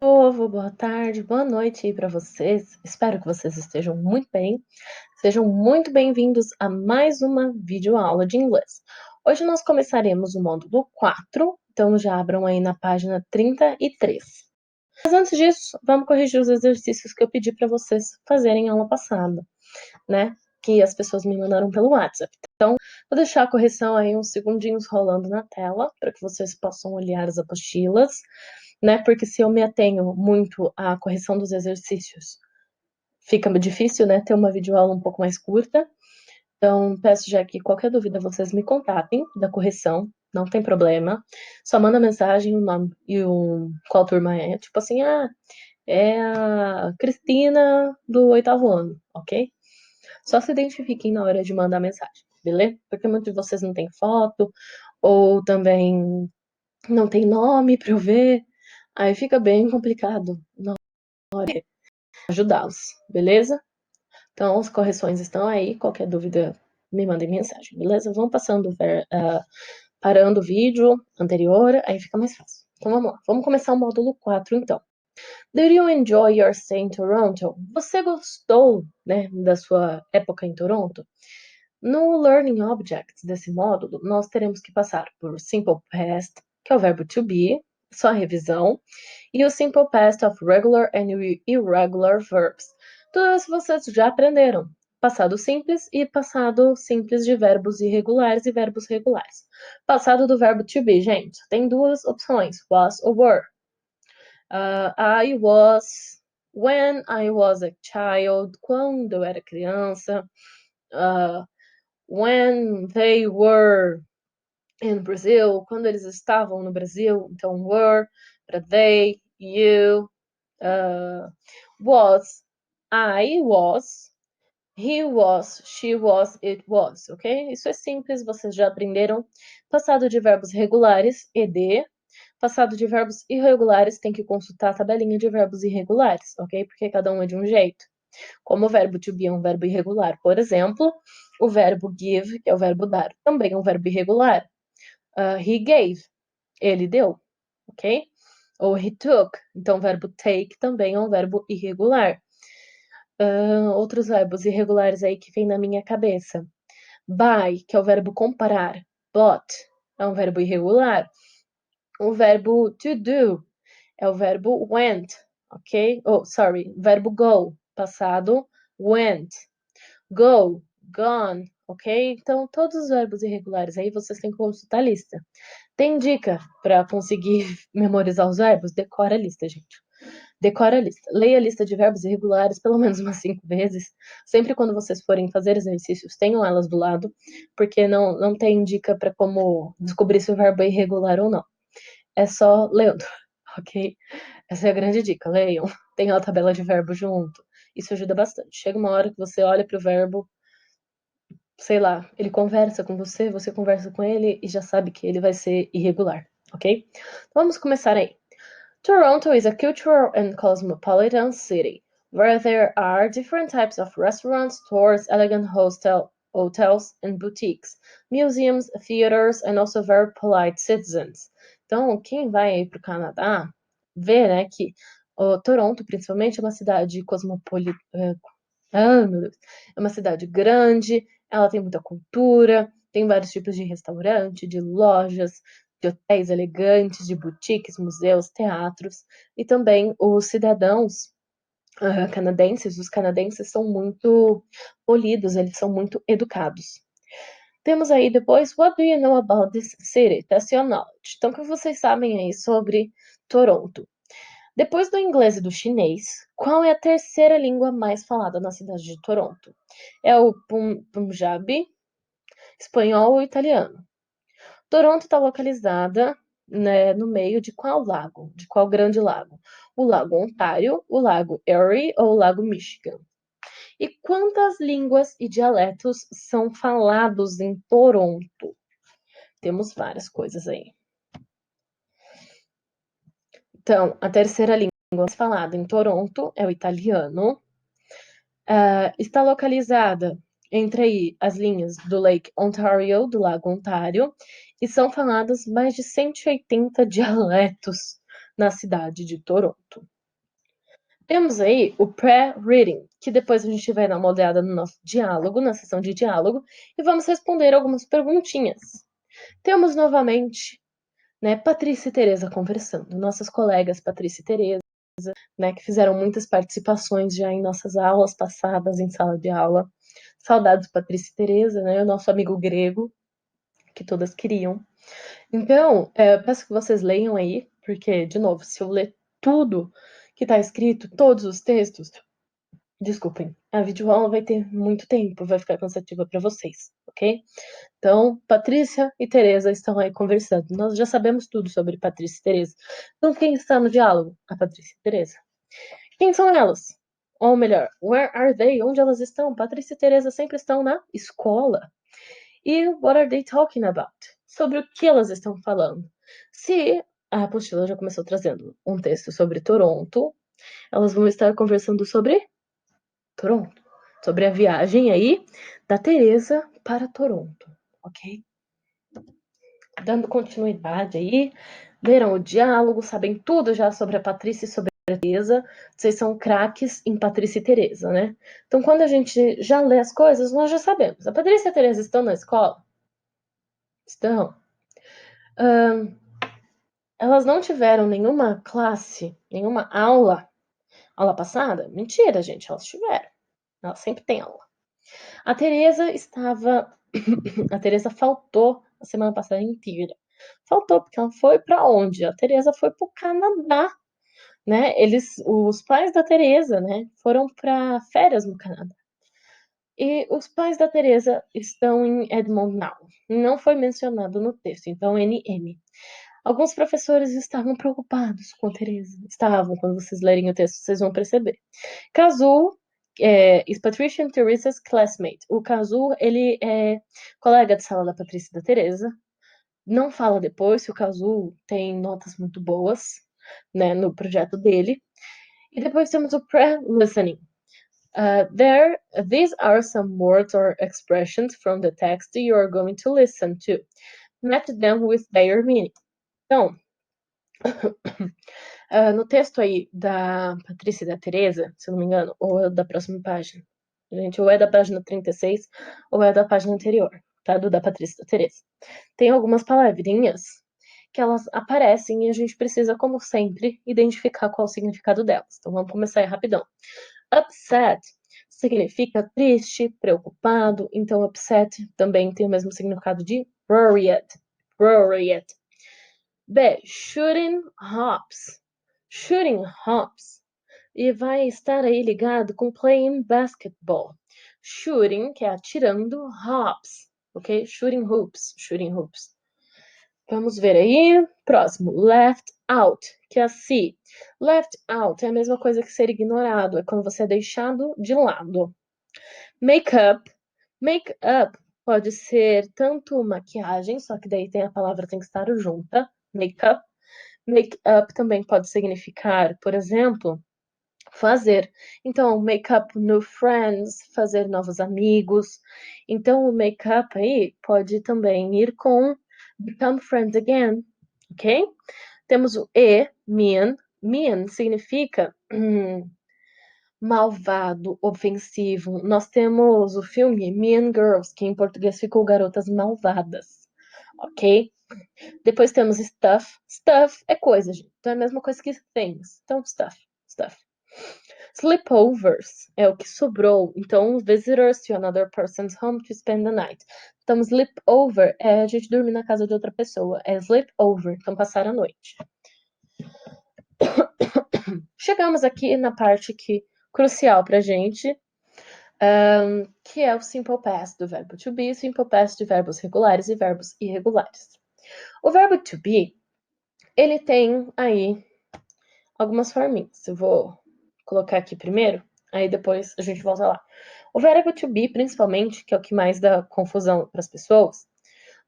Povo, boa tarde, boa noite aí para vocês. Espero que vocês estejam muito bem. Sejam muito bem-vindos a mais uma videoaula de inglês. Hoje nós começaremos o módulo 4, então já abram aí na página 33. Mas antes disso, vamos corrigir os exercícios que eu pedi para vocês fazerem aula passada, né? Que as pessoas me mandaram pelo WhatsApp. Então, vou deixar a correção aí uns segundinhos rolando na tela para que vocês possam olhar as apostilas, né? Porque se eu me atenho muito à correção dos exercícios, fica difícil, né? Ter uma videoaula um pouco mais curta. Então, peço já que qualquer dúvida vocês me contatem da correção, não tem problema. Só manda mensagem, o nome e qual turma é. Tipo assim, é a Cristina do 8º ano, ok? Só se identifiquem na hora de mandar mensagem, beleza? Porque muitos de vocês não têm foto, ou também não tem nome para eu ver. Aí fica bem complicado na hora de ajudá-los, beleza? Então, as correções estão aí. Qualquer dúvida, me mandem mensagem, beleza? Vão parando o vídeo anterior, aí fica mais fácil. Então, vamos lá. Vamos começar o módulo 4, então. Did you enjoy your stay in Toronto? Você gostou, né, da sua época em Toronto? No Learning Objects desse módulo, nós teremos que passar por Simple Past, que é o verbo to be, só a revisão, e o Simple Past of Regular and Irregular Verbs. Tudo isso vocês já aprenderam. Passado simples e passado simples de verbos irregulares e verbos regulares. Passado do verbo to be, gente, tem duas opções, was ou were. I was, when I was a child, quando eu era criança. When they were in Brazil, quando eles estavam no Brasil, então were, para they, you, was, I was, he was, she was, it was, ok? Isso é simples, vocês já aprenderam. Passado de verbos regulares, ed. Passado de verbos irregulares, tem que consultar a tabelinha de verbos irregulares, ok? Porque cada um é de um jeito. Como o verbo to be é um verbo irregular, por exemplo, o verbo give, que é o verbo dar, também é um verbo irregular. He gave, ele deu, ok? Ou he took, então o verbo take também é um verbo irregular. Outros verbos irregulares aí que vem na minha cabeça. Buy, que é o verbo comparar. Bought é um verbo irregular. O verbo to do é o verbo went, ok? Verbo go, passado, went. Go, gone, ok? Então, todos os verbos irregulares aí vocês têm que consultar a lista. Tem dica para conseguir memorizar os verbos? Decora a lista, gente. Decora a lista. Leia a lista de verbos irregulares pelo menos umas 5 vezes. Sempre quando vocês forem fazer exercícios, tenham elas do lado, porque não tem dica para como descobrir se o verbo é irregular ou não. É só lendo, ok? Essa é a grande dica. Leiam. Tenham a tabela de verbo junto. Isso ajuda bastante. Chega uma hora que você olha para o verbo, sei lá, ele conversa com você, você conversa com ele e já sabe que ele vai ser irregular, ok? Vamos começar aí. Toronto is a cultural and cosmopolitan city, where there are different types of restaurants, stores, elegant hotels and boutiques, museums, theaters, and also very polite citizens. Então, quem vai aí para o Canadá, vê, né, que Toronto, principalmente, é uma cidade cosmopolita. Meu Deus. É uma cidade grande, ela tem muita cultura, tem vários tipos de restaurante, de lojas, de hotéis elegantes, de boutiques, museus, teatros, e também os cidadãos canadenses, os canadenses são muito polidos, eles são muito educados. Temos aí depois, what do you know about this city? Test your knowledge. Então, o que vocês sabem aí sobre Toronto? Depois do inglês e do chinês, qual é a terceira língua mais falada na cidade de Toronto? É o Punjabi, espanhol ou italiano? Toronto está localizada, né, no meio de qual lago? De qual grande lago? O Lago Ontário, o Lago Erie ou o Lago Michigan? E quantas línguas e dialetos são falados em Toronto? Temos várias coisas aí. Então, a terceira língua mais falada em Toronto é o italiano. Está localizada entre aí as linhas do Lake Ontario, do Lago Ontário, e são falados mais de 180 dialetos na cidade de Toronto. Temos aí o pré-reading, que depois a gente vai dar uma olhada no nosso diálogo, na sessão de diálogo, e vamos responder algumas perguntinhas. Temos novamente, né, Patrícia e Teresa conversando, nossas colegas Patrícia e Teresa, né, que fizeram muitas participações já em nossas aulas passadas em sala de aula. Saudades Patrícia e Teresa, né, o nosso amigo grego, que todas queriam. Então, peço que vocês leiam aí, porque, de novo, se eu ler tudo que está escrito, todos os textos, desculpem, a videoaula vai ter muito tempo, vai ficar cansativa para vocês, ok? Então, Patrícia e Teresa estão aí conversando. Nós já sabemos tudo sobre Patrícia e Teresa. Então, quem está no diálogo? A Patrícia e Teresa. Quem são elas? Ou melhor, where are they? Onde elas estão? Patrícia e Teresa sempre estão na escola. E what are they talking about? Sobre o que elas estão falando? Se a apostila já começou trazendo um texto sobre Toronto, elas vão estar conversando sobre Toronto, sobre a viagem aí da Teresa para Toronto, ok? Dando continuidade aí, leram o diálogo, sabem tudo já sobre a Patrícia e sobre a Teresa. Vocês são craques em Patrícia e Teresa, né? Então, quando a gente já lê as coisas, nós já sabemos. A Patrícia e a Teresa estão na escola? Estão. Elas não tiveram nenhuma classe, nenhuma aula passada? Mentira, gente, elas tiveram. Elas sempre têm aula. A Teresa estava. A Teresa faltou a semana passada inteira. Faltou, porque ela foi para onde? A Teresa foi para o Canadá, né? Os pais da Teresa, né, foram para férias no Canadá. E os pais da Teresa estão em Edmond now. Não foi mencionado no texto, então NM. Alguns professores estavam preocupados com a Teresa. Estavam, quando vocês lerem o texto, vocês vão perceber. Kazu is Patricia and Teresa's classmate. O Kazu, ele é colega de sala da Patrícia e da Teresa. Não fala depois se o Kazu tem notas muito boas, né, no projeto dele. E depois temos o pre-listening. These are some words or expressions from the text you are going to listen to. Match them with their meaning. Então, no texto aí da Patrícia e da Teresa, se eu não me engano, ou é da próxima página. Gente, ou é da página 36, ou é da página anterior, tá? Do da Patrícia e da Teresa. Tem algumas palavrinhas que elas aparecem e a gente precisa, como sempre, identificar qual é o significado delas. Então vamos começar aí rapidão. Upset significa triste, preocupado. Então upset também tem o mesmo significado de worried. Worried. B. Shooting hops. Shooting hops. E vai estar aí ligado com playing basketball. Shooting, que é atirando, hops, ok? Shooting hoops, shooting hoops. Vamos ver aí. Próximo, left out, que é assim. Left out é a mesma coisa que ser ignorado, é quando você é deixado de lado. Make up. Make up pode ser tanto maquiagem, só que daí tem a palavra tem que estar junta. Make up. Make up também pode significar, por exemplo, fazer. Então, make up new friends, fazer novos amigos. Então, o make up aí pode também ir com become friends again, ok? Temos o mean. Mean significa malvado, ofensivo. Nós temos o filme Mean Girls, que em português ficou Garotas Malvadas, ok? Depois temos stuff. Stuff é coisa, gente. Então é a mesma coisa que things. Então, stuff, stuff. Sleepovers é o que sobrou. Então, visitors to another person's home to spend the night. Então, sleepover é a gente dormir na casa de outra pessoa. É sleepover, então passar a noite. Chegamos aqui na parte crucial pra gente, que é o simple past do verbo to be, simple past de verbos regulares e verbos irregulares. O verbo to be, ele tem aí algumas forminhas. Eu vou colocar aqui primeiro, aí depois a gente volta lá. O verbo to be, principalmente, que é o que mais dá confusão para as pessoas,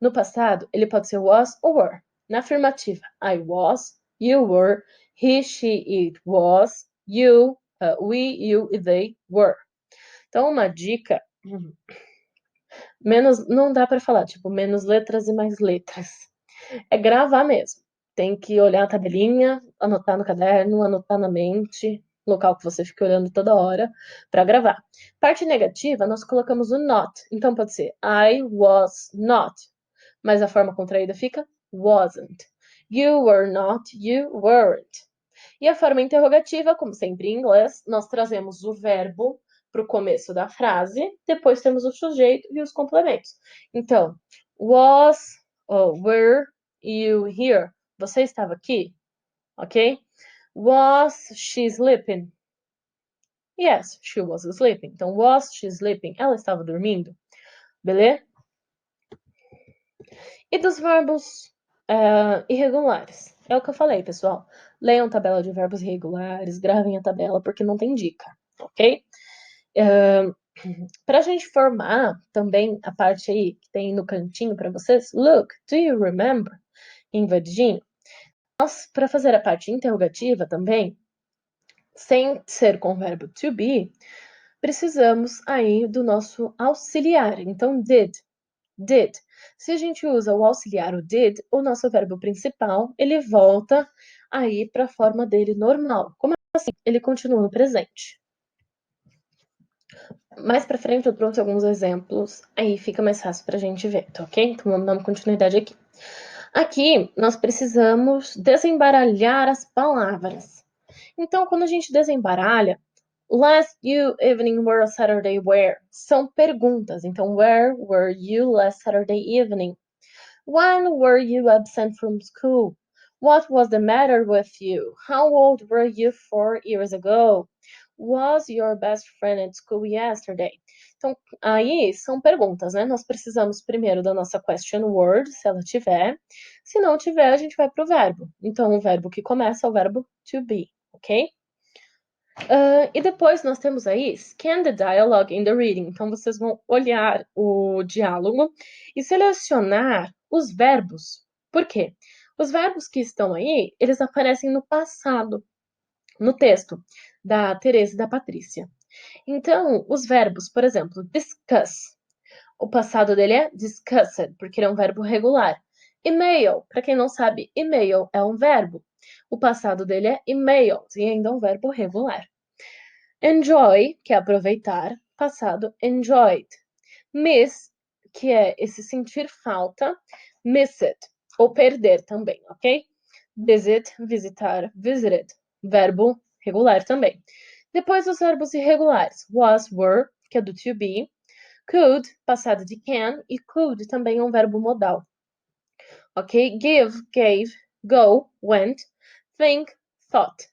no passado, ele pode ser was ou were. Na afirmativa, I was, you were, he, she, it was, you, we, you e they were. Então, uma dica, menos, não dá para falar, tipo, menos letras e mais letras. É gravar mesmo. tem que olhar a tabelinha, anotar no caderno, anotar na mente, local que você fica olhando toda hora para gravar. Parte negativa, nós colocamos o not. Então pode ser I was not, mas a forma contraída fica wasn't. You were not, you weren't. E a forma interrogativa, como sempre em inglês, nós trazemos o verbo para o começo da frase, depois temos o sujeito e os complementos. Então, was, were you here? Você estava aqui? Ok? Was she sleeping? Yes, she was sleeping. Então, was she sleeping? Ela estava dormindo. Beleza? E dos verbos irregulares? É o que eu falei, pessoal. Leiam tabela de verbos irregulares, gravem a tabela, porque não tem dica, ok? Para a gente formar também a parte aí que tem no cantinho para vocês, look, do you remember? Em verdinho. Nós, para fazer a parte interrogativa também, sem ser com o verbo to be, precisamos aí do nosso auxiliar. Então, did. Se a gente usa o auxiliar, o did, o nosso verbo principal, ele volta aí para a forma dele normal. Como assim? Ele continua no presente. Mais para frente eu trouxe alguns exemplos, aí fica mais fácil para a gente ver, tá ok? Então vamos dar uma continuidade aqui. Aqui nós precisamos desembaralhar as palavras. Então, quando a gente desembaralha, last you evening were a Saturday where? São perguntas. Então, where were you last Saturday evening? When were you absent from school? What was the matter with you? How old were you 4 years ago? Was your best friend at school yesterday? Então, aí são perguntas, né? Nós precisamos primeiro da nossa question word, se ela tiver. Se não tiver, a gente vai para o verbo. Então, o verbo que começa é o verbo to be, ok? E depois nós temos aí scan the dialogue in the reading. Então vocês vão olhar o diálogo e selecionar os verbos. Por quê? Os verbos que estão aí, eles aparecem no passado, no texto da Teresa e da Patrícia. Então, os verbos, por exemplo, discuss. O passado dele é discussed, porque ele é um verbo regular. Email, para quem não sabe, email é um verbo. O passado dele é emailed e ainda é um verbo regular. Enjoy, que é aproveitar, passado enjoyed. Miss, que é esse sentir falta, missed, ou perder também, ok? Visit, visitar, visited, verbo regular também. Depois os verbos irregulares, was, were, que é do to be, could, passado de can, e could também é um verbo modal. Ok? Give, gave, go, went, think, thought.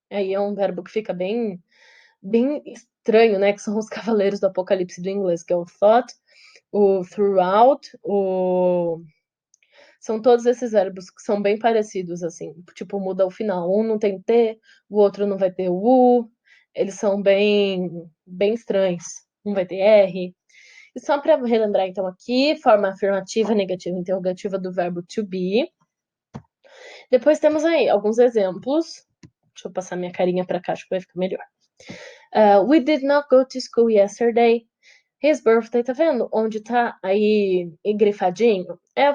Aí é um verbo que fica bem estranho, né? Que são os cavaleiros do apocalipse do inglês, que é o thought, o throughout, São todos esses verbos que são bem parecidos, assim. Tipo, muda o final. Um não tem T, o outro não vai ter o U. Eles são bem estranhos. Um vai ter R. E só para relembrar, então, aqui, forma afirmativa, negativa, interrogativa do verbo to be. Depois temos aí alguns exemplos. Deixa eu passar minha carinha para cá, acho que vai ficar melhor. We did not go to school yesterday. His birthday, tá vendo? Onde tá aí grifadinho? É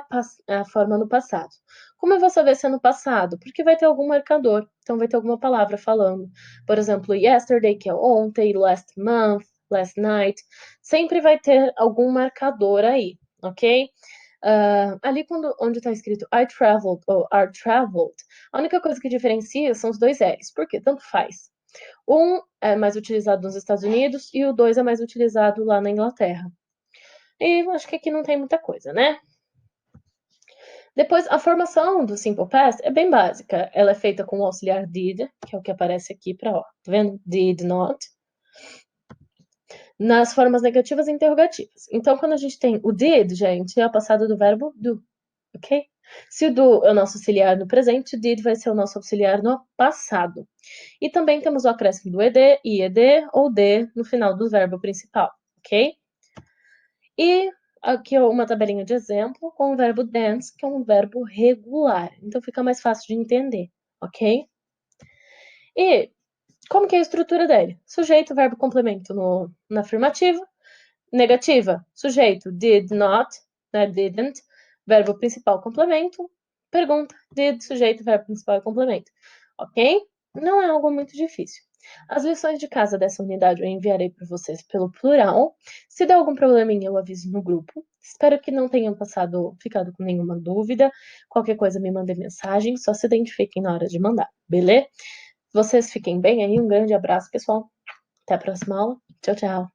a forma no passado. Como eu vou saber se é no passado? Porque vai ter algum marcador. Então vai ter alguma palavra falando. Por exemplo, yesterday, que é ontem, last month, last night. Sempre vai ter algum marcador aí, ok? Ali onde está escrito I traveled ou are traveled, a única coisa que diferencia são os dois R's. Por quê? Tanto faz. Um é mais utilizado nos Estados Unidos e o 2 é mais utilizado lá na Inglaterra. E acho que aqui não tem muita coisa, né? Depois, a formação do Simple Past é bem básica. Ela é feita com o auxiliar did, que é o que aparece aqui para, ó, tá vendo? Did not. Nas formas negativas e interrogativas. Então, quando a gente tem o did, gente, é o passado do verbo do, ok? Se o do é o nosso auxiliar no presente, o did vai ser o nosso auxiliar no passado. E também temos o acréscimo do ed, ied ou d no final do verbo principal, ok? E aqui uma tabelinha de exemplo com o verbo dance, que é um verbo regular. Então fica mais fácil de entender, ok? E como que é a estrutura dele? Sujeito, verbo, complemento na afirmativa. Negativa, sujeito, did not, né, didn't. Verbo principal, complemento. pergunta, did, sujeito, verbo principal e complemento. Ok? Não é algo muito difícil. As lições de casa dessa unidade eu enviarei para vocês pelo plural. Se der algum probleminha, eu aviso no grupo. Espero que não tenham ficado com nenhuma dúvida. Qualquer coisa, me mandem mensagem. Só se identifiquem na hora de mandar, beleza? Vocês fiquem bem aí. Um grande abraço, pessoal. Até a próxima aula. Tchau, tchau.